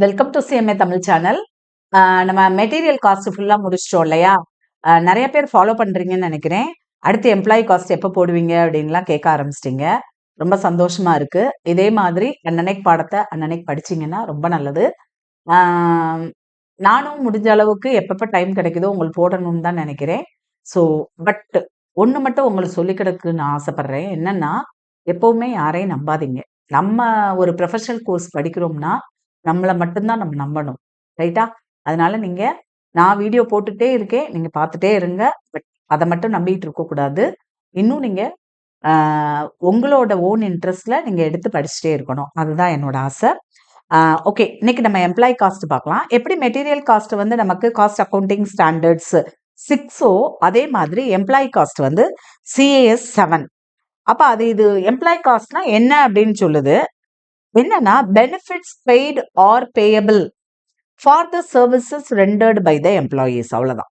Welcome to CMA Tamil channel. நம்ம material cost ஃபுல்லாக முடிச்சிட்டோம் இல்லையா? நிறைய பேர் ஃபாலோ பண்ணுறீங்கன்னு நினைக்கிறேன். அடுத்து எம்ப்ளாயி காஸ்ட் எப்போ போடுவீங்க அப்படின்லாம் கேட்க ஆரம்பிச்சிட்டிங்க. ரொம்ப சந்தோஷமா இருக்கு. இதே மாதிரி அன்னன்னைக்கு பாடத்தை அன்னன்னைக்கு படிச்சிங்கன்னா ரொம்ப நல்லது. நானும் முடிஞ்ச அளவுக்கு எப்பப்போ டைம் கிடைக்குதோ உங்களுக்கு போடணும்னு தான் நினைக்கிறேன். ஸோ பட் ஒன்று மட்டும் உங்களுக்கு சொல்லிக் கிடக்குன்னு ஆசைப்படுறேன். என்னன்னா, எப்பவுமே யாரையும் நம்பாதீங்க. நம்ம ஒரு ப்ரொஃபஷனல் கோர்ஸ் படிக்கிறோம்னா நம்மளை மட்டும்தான் நம்ம நம்பணும். ரைட்டா? அதனால நான் வீடியோ போட்டுட்டே இருக்கேன், நீங்க பார்த்துட்டே இருங்க. பட் அதை மட்டும் நம்பிட்டு இருக்கக்கூடாது. இன்னும் நீங்க உங்களோட ஓன் இன்ட்ரெஸ்ட்ல நீங்க எடுத்து படிச்சுட்டே இருக்கணும். அதுதான் என்னோட ஆசை. ஓகே, இன்னைக்கு நம்ம எம்ப்ளாயி காஸ்ட் பார்க்கலாம். எப்படி மெட்டீரியல் காஸ்ட் வந்து நமக்கு காஸ்ட் அக்கௌண்டிங் ஸ்டாண்டர்ட்ஸ் 6ஓ அதே மாதிரி எம்ப்ளாயி காஸ்ட் வந்து CAS 7. அப்ப இது எம்ப்ளாயி காஸ்ட்னா என்ன அப்படின்னு சொல்லுது. என்னன்னா, benefits paid are payable for the services rendered by the employees. அவ்வளவுதான்.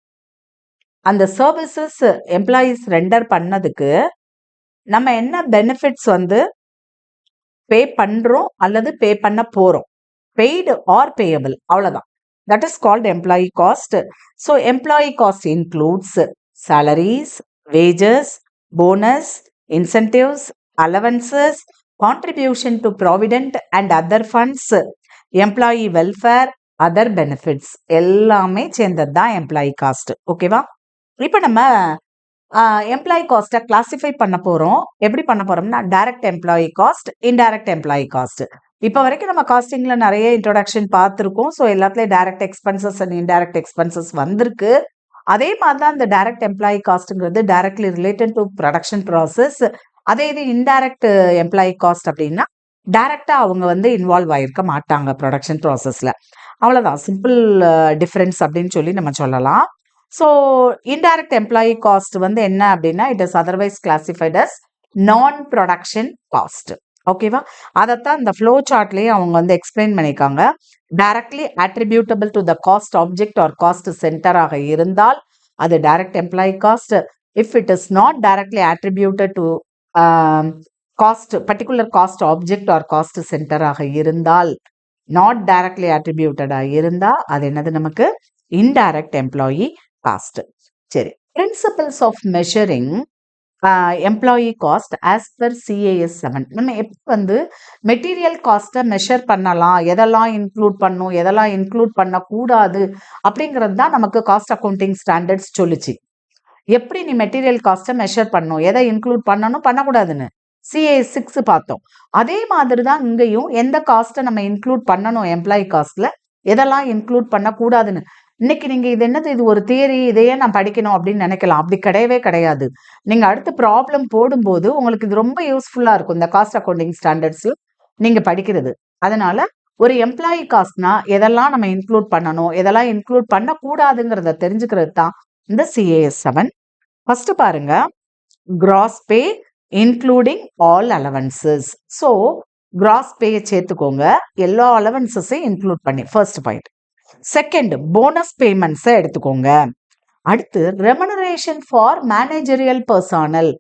அந்த சர்வீசஸ் எம்ப்ளாயீஸ் ரெண்டர் பண்ணதுக்கு நம்ம என்ன பெனிஃபிட்ஸ் வந்து பே பண்றோம் அல்லது பே பண்ண போறோம். பெய்டு ஆர் பேயபிள், அவ்வளவுதான். That is called employee cost. So employee cost includes salaries, wages, bonus, incentives, allowances, contribution to provident and other funds, employee welfare, other benefits எல்லாமே சேர்ந்தது தான் எம்ப்ளாயி காஸ்ட். ஓகேவா? இப்போ நம்ம எம்ப்ளாயி காஸ்ட்டை கிளாசிஃபை பண்ண போறோம். எப்படி பண்ண போறோம்னா, direct employee cost, indirect employee cost. இப்போ வரைக்கும் நம்ம காஸ்டிங்ல நிறைய இன்ட்ரோடக்ஷன் பார்த்துருக்கோம். ஸோ எல்லாத்துலயும் direct expenses and indirect expenses வந்திருக்கு. அதே மாதிரி தான் இந்த டைரக்ட் எம்ப்ளாயி காஸ்ட்ங்கிறது directly related to production process. அதே இது இன்டைரக்ட் எம்ப்ளாயி காஸ்ட் அப்படின்னா டைரக்டா அவங்க வந்து இன்வால்வ் ஆயிருக்க மாட்டாங்க ப்ரொடக்ஷன் ப்ராசஸ்ல. அவ்வளவுதான், சிம்பிள் டிஃபரன்ஸ் அப்படின்னு சொல்லி நம்ம சொல்லலாம். ஸோ இன்டைரக்ட் எம்ப்ளாயி காஸ்ட் வந்து என்ன அப்படின்னா, it is otherwise classified as non production cost. ஓகேவா? அதைத்தான் இந்த ஃப்ளோ சார்ட்லயே அவங்க வந்து எக்ஸ்பிளைன் பண்ணியிருக்காங்க. Directly attributable to the cost object or cost சென்டராக இருந்தால் அது direct employee cost. If it is not directly attributed to cost particular cost object or cost சென்டராக இருந்தால், நாட் டைரக்ட்லி அட்ரிபியூட்டடா இருந்தா அது என்னது, நமக்கு இன்டைரக்ட் எம்ப்ளாயி காஸ்ட். சரி, principles of measuring employee cost as per CAS 7. நம்ம எப்போ வந்து மெட்டீரியல் காஸ்ட்டை மெஷர் பண்ணலாம், எதெல்லாம் இன்க்ளூட் பண்ணும், எதெல்லாம் இன்க்ளூட் பண்ணக்கூடாது அப்படிங்கிறது தான் நமக்கு காஸ்ட் அக்கௌண்டிங் ஸ்டாண்டர்ட்ஸ் சொல்லுச்சு. எப்படி நீ மெட்டீரியல் காஸ்ட்டை மெஷர் பண்ணணும், எதை இன்க்ளூட் பண்ணணும் பண்ணக்கூடாதுன்னு CAS 6 பார்த்தோம். அதே மாதிரி தான் இங்கேயும் எந்த காஸ்ட்டை நம்ம இன்க்ளூட் பண்ணணும் எம்ப்ளாயி காஸ்ட்ல, எதெல்லாம் இன்க்ளூட் பண்ணக்கூடாதுன்னு. இன்னைக்கு நீங்க இது என்னது, இது ஒரு தியரி, இதையே நான் படிக்கணும் அப்படின்னு நினைக்கலாம். அப்படி கிடையவே கிடையாது. நீங்க அடுத்த ப்ராப்ளம் போடும்போது உங்களுக்கு இது ரொம்ப யூஸ்ஃபுல்லா இருக்கும், இந்த காஸ்ட் அக்கௌண்டிங் ஸ்டாண்டர்ட்ஸ்ல நீங்க படிக்கிறது. அதனால ஒரு எம்ப்ளாயி காஸ்ட்னா எதெல்லாம் நம்ம இன்க்ளூட் பண்ணணும், எதெல்லாம் இன்க்ளூட் பண்ணக்கூடாதுங்கிறத தெரிஞ்சுக்கிறது தான் இந்த CAS 7. ஃபர்ஸ்ட் பாருங்க, gross pay including all allowances. So gross பேயை சேர்த்துக்கோங்க, எல்லா அலவன்சஸையும் இன்க்ளூட் பண்ணி, ஃபர்ஸ்ட் பாயிண்ட். செகண்ட், போனஸ் பேமெண்ட்ஸை எடுத்துக்கோங்க. அடுத்து ரெமுனரேஷன் ஃபார் மேனேஜரியல் பர்சனல்.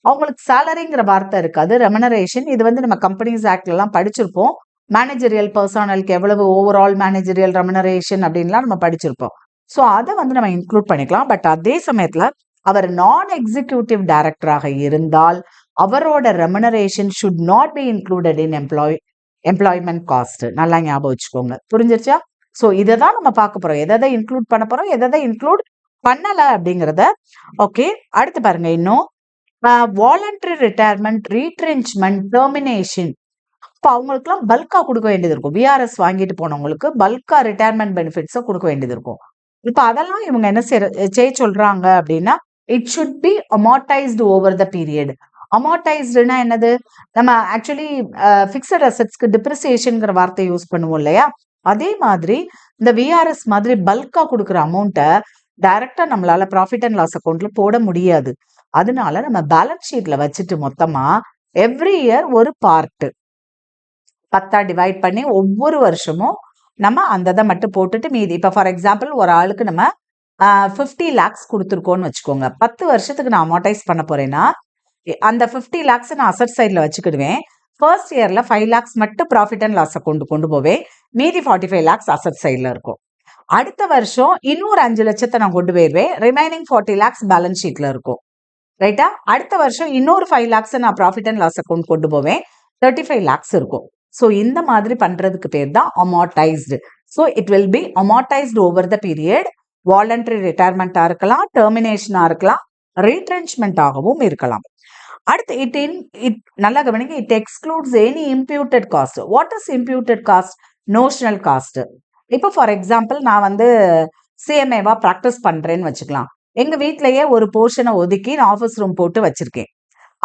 அவங்களுக்கு சேலரிங்கிற வார்த்தை இருக்காது, ரெமுனரேஷன். இது வந்து நம்ம கம்பெனிஸ் ஆக்ட்ல எல்லாம் படிச்சிருப்போம். மேனேஜரியல் பர்சனலுக்கு எவ்வளவு ஓவரால் மேனேஜரியல் ரெமுனரேஷன் அப்படின்லாம் நம்ம படிச்சிருப்போம். ஸோ அதை வந்து நம்ம இன்க்ளூட் பண்ணிக்கலாம். பட் அதே சமயத்துல அவர் நான் எக்ஸிக்யூட்டிவ் டைரக்டராக இருந்தால் அவரோட remuneration should not B included in employment cost. நல்லா ஞாபகம் வச்சுக்கோங்க. புரிஞ்சிருச்சா? ஸோ இதை தான் நம்ம பார்க்க போறோம், எதை இன்க்ளூட் பண்ண போறோம், எதை இன்க்ளூட் பண்ணல அப்படிங்கிறத. ஓகே, அடுத்து பாருங்க, இன்னும் வாலண்டரி ரிட்டையர்மெண்ட், ரீட்ரென்ச்மெண்ட், டெர்மினேஷன். இப்போ அவங்களுக்குலாம் பல்கா கொடுக்க வேண்டியது இருக்கும். VRS வாங்கிட்டு போனவங்களுக்கு பல்கா ரிட்டையர்மெண்ட் பெனிஃபிட்ஸை கொடுக்க வேண்டியது இருக்கும். இப்போ அதெல்லாம் இவங்க என்ன செய்ய சொல்றாங்க அப்படின்னா, it should be amortised over the period. அமார்டைஸ்டுனா என்னது, நம்ம ஆக்சுவலி ஃபிக்ஸட் அசெட்ஸ்க்கு டிப்ரிசியேஷன்ங்கிற வார்த்தை யூஸ் பண்ணுவோம் இல்லையா? அதே மாதிரி இந்த VRS மாதிரி பல்கா கொடுக்குற அமௌண்ட்டை டைரக்டா நம்மளால ப்ராஃபிட் அண்ட் லாஸ் அக்கௌண்ட்ல போட முடியாது. அதனால நம்ம பேலன்ஸ் ஷீட்ல வச்சுட்டு மொத்தமா எவ்ரி இயர் ஒரு பார்ட் 10 டிவைட் பண்ணி ஒவ்வொரு வருஷமும் நம்ம அந்த இதை மட்டும் போட்டுட்டு மீதி, இப்போ ஃபார் எக்ஸாம்பிள் ஒரு ஆளுக்கு நம்ம 50 lakhs கொடுத்துருக்கோன்னு வச்சுக்கோங்க. 10 வருஷத்துக்கு நான் அமார்டைஸ் பண்ண போறேன்னா அந்த 50 lakhs நான் அசட் சைட்ல வச்சுக்கிடுவேன். ஃபர்ஸ்ட் இயர்ல 5 lakhs மட்டும் ப்ராஃபிட் அண்ட் லாஸ் அக்கௌண்ட் கொண்டு போவேன். மீதி 45 lakhs அசட் சைட்ல இருக்கும். அடுத்த வருஷம் இன்னொரு 5 லட்சத்தை நான் கொண்டு போயிருவேன். ரிமைனிங் 40 lakhs பேலன்ஸ் ஷீட்ல இருக்கும். ரைட்டா? அடுத்த வருஷம் இன்னொரு 5 lakhs நான் ப்ராஃபிட் அண்ட் லாஸ் அக்கௌண்ட் கொண்டு போவேன். 35 lakhs இருக்கும். ஸோ இந்த மாதிரி பண்றதுக்கு பேர் தான் amortised. So it will be amortised over the period. Voluntary ரிட்டையர்மெண்ட்டாக இருக்கலாம், டெர்மினேஷனாக இருக்கலாம், ரீட்ரென்ச்மெண்ட் ஆகவும் இருக்கலாம். அடுத்து இட் நல்லா கவனிங்க. It excludes any imputed cost. What is imputed cost? Notional cost. இப்போ ஃபார் எக்ஸாம்பிள் நான் வந்து சிஎம்ஏவா ப்ராக்டிஸ் பண்றேன்னு வச்சுக்கலாம். எங்க வீட்லயே ஒரு போர்ஷனை ஒதுக்கி நான் ஆஃபீஸ் ரூம் போட்டு வச்சிருக்கேன்.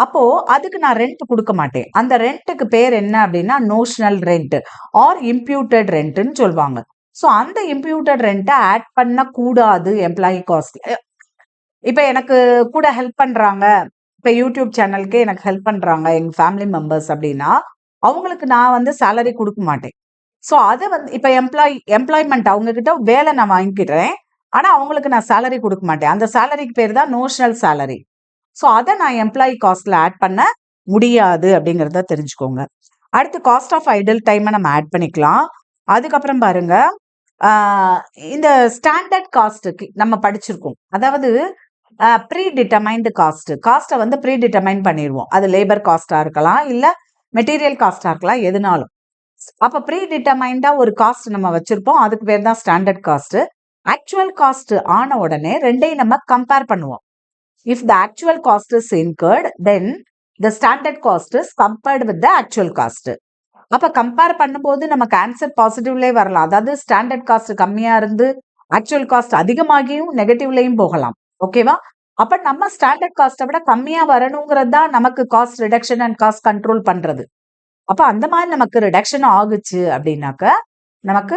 அப்போ அதுக்கு நான் ரெண்ட் கொடுக்க மாட்டேன். அந்த ரெண்ட்டுக்கு பேர் என்ன அப்படின்னா நோஷனல் ரெண்ட் ஆர் இம்ப்யூட்டட் ரெண்ட்னு சொல்லுவாங்க. ஸோ அந்த இம்ப்யூட்டட் ரெண்ட்டை ஆட் பண்ண கூடாது எம்ப்ளாயி காஸ்ட். இப்போ எனக்கு கூட ஹெல்ப் பண்றாங்க, இப்போ யூடியூப் சேனலுக்கு எனக்கு ஹெல்ப் பண்றாங்க எங்க ஃபேமிலி மெம்பர்ஸ் அப்படின்னா அவங்களுக்கு நான் வந்து சேலரி கொடுக்க மாட்டேன். ஸோ அதை வந்து இப்போ எம்ப்ளாய்மெண்ட் அவங்க கிட்ட வேலை நான் வாங்கிக்கிறேன், ஆனா அவங்களுக்கு நான் சேலரி கொடுக்க மாட்டேன். அந்த சேலரிக்கு பேர் தான் நோஷனல் சேலரி. ஸோ அதை நான் எம்ப்ளாயி காஸ்ட்ல ஆட் பண்ண முடியாது அப்படிங்கிறத தெரிஞ்சுக்கோங்க. அடுத்து காஸ்ட் ஆஃப் ஐடல் டைமை நம்ம ஆட் பண்ணிக்கலாம். அதுக்கப்புறம் பாருங்க, இந்த ஸ்டாண்டர்ட் காஸ்ட்டுக்கு நம்ம படிச்சிருக்கோம். அதாவது ப்ரீ டிட்டர்மைன்டு காஸ்ட்டை வந்து ப்ரீ டிட்டர்மைன் பண்ணிடுவோம். அது லேபர் காஸ்டா இருக்கலாம், இல்லை மெட்டீரியல் காஸ்டா இருக்கலாம், எதுனாலும். அப்போ ப்ரீ டிட்டர்மைண்டா ஒரு காஸ்ட் நம்ம வச்சிருப்போம், அதுக்கு பேர் தான் ஸ்டாண்டர்ட் காஸ்ட். ஆக்சுவல் காஸ்ட் ஆன உடனே ரெண்டையும் நம்ம கம்பேர் பண்ணுவோம். If the actual cost is incurred, then the standard cost is compared with the actual cost. அப்ப கம்பேர் பண்ணும்போது நமக்கு ஆன்சர் பாசிட்டிவ்லேயே வரலாம். அதாவது ஸ்டாண்டர்ட் காஸ்ட் கம்மியா இருந்து ஆக்சுவல் காஸ்ட் அதிகமாகியும் நெகட்டிவ்லையும் போகலாம். ஓகேவா? அப்ப நம்ம ஸ்டாண்டர்ட் காஸ்ட்டை விட கம்மியா வரணுங்கிறது தான் நமக்கு cost reduction and cost control பண்றது. அப்ப அந்த மாதிரி நமக்கு ரிடக்ஷன் ஆகுச்சு அப்படின்னாக்க நமக்கு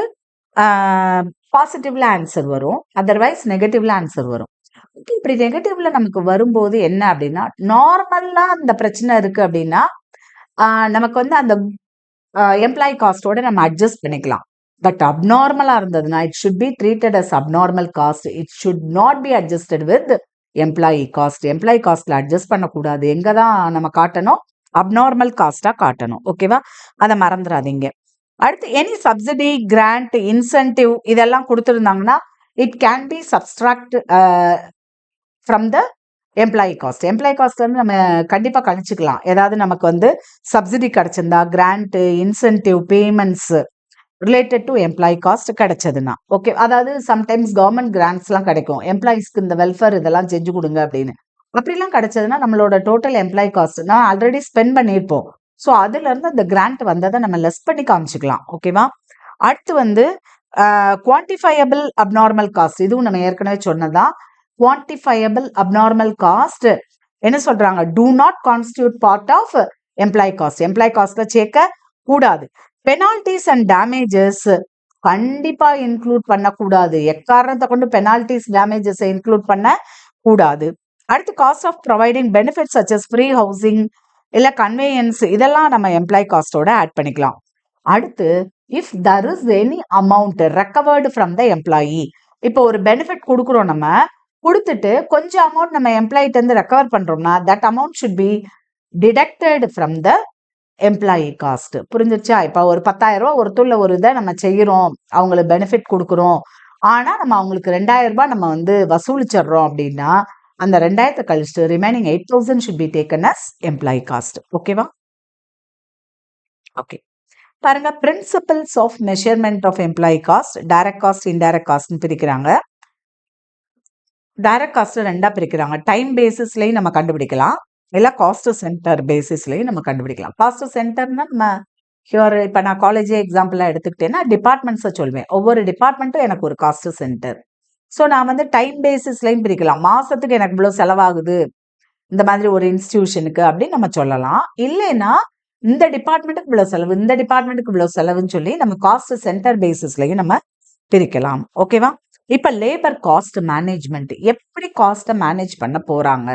பாசிட்டிவ்ல ஆன்சர் வரும், அதர்வைஸ் நெகட்டிவ்ல ஆன்சர் வரும். இப்படி நெகட்டிவ்ல நமக்கு வரும்போது என்ன அப்படின்னா, நார்மலா இந்த பிரச்சனை இருக்கு அப்படின்னா நமக்கு வந்து அந்த எம்ப்ளாயி காஸ்டோட நம்ம அட்ஜஸ்ட் பண்ணிக்கலாம். பட் அப்நார்மலா இருந்ததுன்னா it should be treated as abnormal cost. It should not be adjusted with employee cost. Employee காஸ்ட்ல அட்ஜஸ்ட் பண்ணக்கூடாது. எங்க தான் நம்ம காட்டணும்? அப்நார்மல் காஸ்டா காட்டணும். ஓகேவா? அதை மறந்துடாதீங்க. அடுத்து எனி சப்சிடி, கிராண்ட், இன்சென்டிவ் இதெல்லாம் கொடுத்துருந்தாங்கன்னா it can be subtract from the employee cost. Employee cost வந்து நம்ம கண்டிப்பாக கழிச்சுக்கலாம். ஏதாவது நமக்கு வந்து சப்சிடி கிடைச்சிருந்தா, grant, incentive payments related to employee cost கிடைச்சதுன்னா ஓகே. அதாவது சம்டைம்ஸ் கவர்மெண்ட் கிராண்ட்ஸ்லாம் கிடைக்கும், எம்ப்ளாயிஸ்க்கு இந்த வெல்ஃபேர் இதெல்லாம் செஞ்சு கொடுங்க அப்படின்னு. அப்படிலாம் கிடைச்சதுன்னா நம்மளோட டோட்டல் எம்ப்ளாயி காஸ்ட் நான் ஆல்ரெடி ஸ்பெண்ட் பண்ணியிருப்போம். ஸோ அதுல இருந்து அந்த கிராண்ட் வந்ததை நம்ம லெஸ் பண்ணி காமிச்சுக்கலாம். ஓகேவா? அடுத்து வந்து குவான்டிஃபையபிள் அப்நார்மல் காஸ்ட். இதுவும் நம்ம ஏற்கனவே சொன்னதான். குவான்டிஃபையபிள் அப்நார்மல் காஸ்ட் என்ன சொல்றாங்க? Do not constitute part of employee cost. Employee காஸ்ட்ல சேர்க்க கூடாது. பெனால்டிஸ் அண்ட் டேமேஜஸ் கண்டிப்பா இன்க்ளூட் பண்ணக்கூடாது. எக்காரணத்தை கொண்டு பெனால்டிஸ் டேமேஜஸ் இன்க்ளூட் பண்ண கூடாது. அடுத்து cost of providing benefits such as free housing இல்ல கன்வேயன்ஸ் இதெல்லாம் நம்ம எம்ப்ளாயி காஸ்டோட ஆட் பண்ணிக்கலாம். அடுத்து if there is any amount recovered from the employee. இப்போ ஒரு பெனிஃபிட் கொடுக்குறோம், நம்ம கொடுத்துட்டு கொஞ்சம் அமௌண்ட் நம்ம எம்ப்ளாயிட்ட இருந்து ரெக்கவர் பண்றோம்னா that amount should be deducted from the employee cost. புரிஞ்சிருச்சா? இப்போ ஒரு 10,000 ரூபாய் ஒருத்தூர்ல ஒரு இதை நம்ம செய்யறோம், அவங்களுக்கு பெனிஃபிட் கொடுக்குறோம், ஆனா நம்ம அவங்களுக்கு 2,000 ரூபாய் நம்ம வந்து வசூலிச்சிடுறோம் அப்படின்னா அந்த 2,000 கழிச்சுட்டு remaining 8,000 should be taken as employee cost. ஓகேவா? ஓகே. பாருங்க, principles of measurement of employee cost. Direct cost, indirect காஸ்ட்னு பிரிக்கிறாங்க. டைரக்ட் காஸ்ட் ரெண்டா பிரிக்கிறாங்க. டைம் பேசிஸ்லயும் நம்ம கண்டுபிடிக்கலாம், இல்ல காஸ்ட் சென்டர் பேசிஸ்லயும் நம்ம கண்டுபிடிக்கலாம். காஸ்ட் சென்டர்னா நம்ம இப்போ நான் காலேஜ் எக்ஸாம்பிளா எடுத்துக்கிட்டேன்னா டிபார்ட்மெண்ட்ஸை சொல்வேன். ஒவ்வொரு டிபார்ட்மெண்ட்டும் எனக்கு ஒரு காஸ்ட் சென்டர். ஸோ நான் வந்து டைம் பேசிஸ்லையும் பிரிக்கலாம். மாசத்துக்கு எனக்கு இவ்வளோ செலவாகுது இந்த மாதிரி ஒரு இன்ஸ்டிடியூஷனுக்கு அப்படின்னு நம்ம சொல்லலாம். இல்லைன்னா இந்த டிபார்ட்மெண்ட்டுக்கு இவ்வளோ செலவு, இந்த டிபார்ட்மெண்ட்டுக்கு இவ்வளோ செலவுன்னு சொல்லி நம்ம காஸ்ட் சென்டர் பேசிஸ்லையும் நம்ம பிரிக்கலாம். ஓகேவா? இப்போ லேபர் காஸ்ட் மேனேஜ்மெண்ட், எப்படி காஸ்ட்டை மேனேஜ் பண்ண போறாங்க?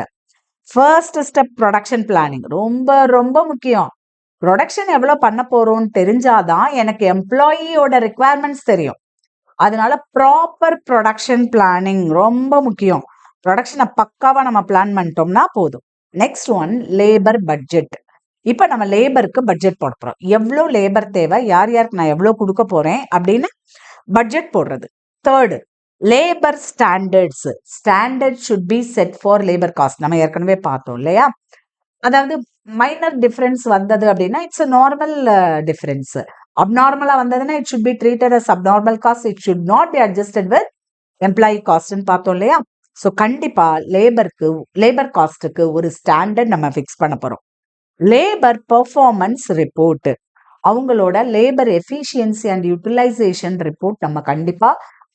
First step production planning. ரொம்ப ரொம்ப முக்கியம். ப்ரொடக்ஷன் எவ்வளோ பண்ண போறோம்னு தெரிஞ்சாதான் எனக்கு எம்ப்ளாயியோட ரிக்குவயர்மெண்ட்ஸ் தெரியும். அதனால ப்ராப்பர் ப்ரொடக்ஷன் பிளானிங் ரொம்ப முக்கியம். ப்ரொடக்ஷனை பக்காவா நம்ம பிளான் பண்ணிட்டோம்னா போதும். Next one labour budget. இப்ப நம்ம லேபருக்கு பட்ஜெட் போட போறோம். எவ்வளோ லேபர் தேவை, யார் யாருக்கு நான் எவ்வளோ குடுக்க போறேன் அப்படின்னு பட்ஜெட் போடுறது. Third, labour standards. Standard should be set for labour cost. நம்ம ஏற்கனவே பார்த்தோம் இல்லையா? அதாவது மைனர் டிஃபரன்ஸ் வந்தது அப்படின்னா இட்ஸ் a நார்மல் டிஃபரன்ஸ். அப்நார்மலா வந்ததுன்னா it should be treated as abnormal cost. It should not be adjusted with employee காஸ்ட்னு பார்த்தோம் இல்லையா? ஸோ கண்டிப்பா லேபர் காஸ்ட்டுக்கு ஒரு ஸ்டாண்டர்ட் நம்ம ஃபிக்ஸ் பண்ண போறோம். லேபர் பெர்ஃபார்மன்ஸ் ரிப்போர்ட், அவங்களோட labour efficiency and utilisation report நம்ம கண்டிப்பா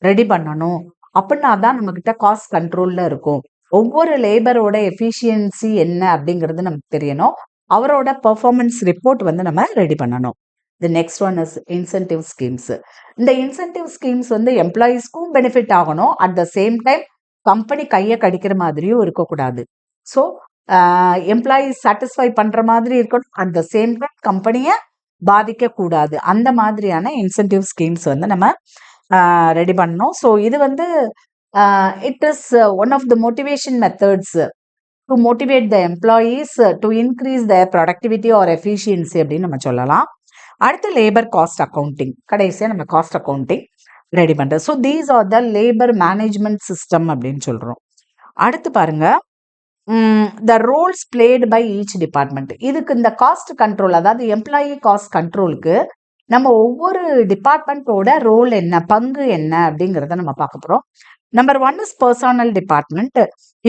ரெடி பண்ணணும். அப்படின்னா தான் நம்ம கிட்ட காஸ்ட் கண்ட்ரோல்ல இருக்கும். ஒவ்வொரு லேபரோட எஃபிஷியன்சி என்ன அப்படிங்கிறது நமக்கு தெரியணும். அவரோட பெர்ஃபார்மன்ஸ் ரிப்போர்ட் வந்து நம்ம ரெடி பண்ணணும். The next one is incentive schemes. இந்த இன்சென்டிவ் ஸ்கீம்ஸ் வந்து எம்ப்ளாயீஸ்க்கும் பெனிஃபிட் ஆகணும், at the same time company கையை கடிக்கிற மாதிரியும் இருக்கக்கூடாது. ஸோ எம்ப்ளாயீஸ் சாட்டிஸ்ஃபை பண்ற மாதிரி இருக்கணும், அட் த சேம் டைம் கம்பெனியை பாதிக்க கூடாது. அந்த மாதிரியான இன்சென்டிவ் ஸ்கீம்ஸ் வந்து நம்ம ரெடி பண்ணணும். ஸோ இது வந்து it is one of the motivation methods to motivate the employees to increase the productivity or efficiency அப்படின்னு நம்ம சொல்லலாம். அடுத்து லேபர் காஸ்ட் அக்கௌண்டிங், கடைசியாக நம்ம காஸ்ட் அக்கௌண்டிங் ரெடி பண்ணுறது. So these are the labour management system அப்படின்னு சொல்கிறோம். அடுத்து பாருங்க, the roles played by each department. இதுக்கு இந்த காஸ்ட் கண்ட்ரோல், அதாவது எம்ப்ளாயி காஸ்ட் கண்ட்ரோலுக்கு நம்ம ஒவ்வொரு டிபார்ட்மெண்ட்டோட ரோல் என்ன, பங்கு என்ன அப்படிங்கிறத நம்ம பார்க்க போகிறோம். Number 1 is personal department.